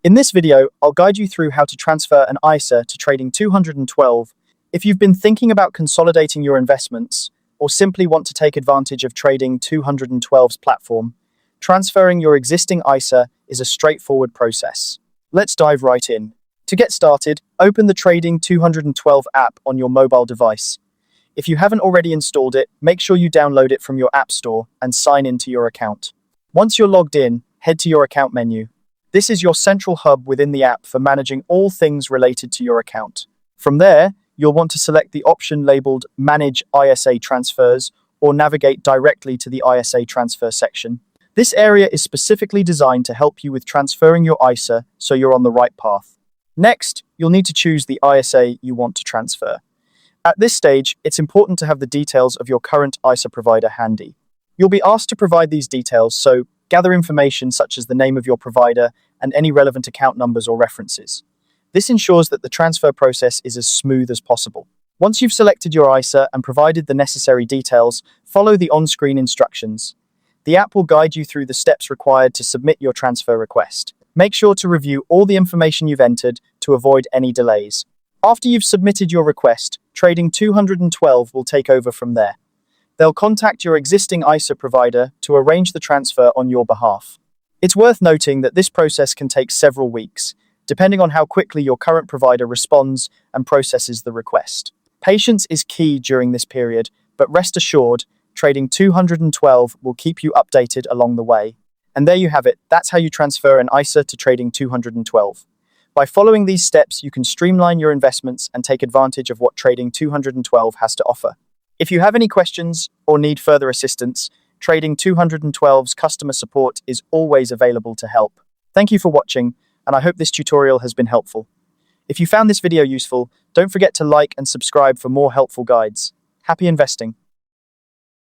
In this video, I'll guide you through how to transfer an ISA to Trading 212. If you've been thinking about consolidating your investments, or simply want to take advantage of Trading 212's platform, transferring your existing ISA is a straightforward process. Let's dive right in. To get started, open the Trading 212 app on your mobile device. If you haven't already installed it, make sure you download it from your App Store and sign into your account. Once you're logged in, head to your account menu. This is your central hub within the app for managing all things related to your account. From there, you'll want to select the option labeled Manage ISA Transfers or navigate directly to the ISA Transfer section. This area is specifically designed to help you with transferring your ISA so you're on the right path. Next, you'll need to choose the ISA you want to transfer. At this stage, it's important to have the details of your current ISA provider handy. You'll be asked to provide these details, so gather information such as the name of your provider and any relevant account numbers or references. This ensures that the transfer process is as smooth as possible. Once you've selected your ISA and provided the necessary details, follow the on-screen instructions. The app will guide you through the steps required to submit your transfer request. Make sure to review all the information you've entered to avoid any delays. After you've submitted your request, Trading 212 will take over from there. They'll contact your existing ISA provider to arrange the transfer on your behalf. It's worth noting that this process can take several weeks, depending on how quickly your current provider responds and processes the request. Patience is key during this period, but rest assured, Trading 212 will keep you updated along the way. And there you have it. That's how you transfer an ISA to Trading 212. By following these steps, you can streamline your investments and take advantage of what Trading 212 has to offer. If you have any questions or need further assistance, Trading 212's customer support is always available to help. Thank you for watching, and I hope this tutorial has been helpful. If you found this video useful, don't forget to like and subscribe for more helpful guides. Happy investing!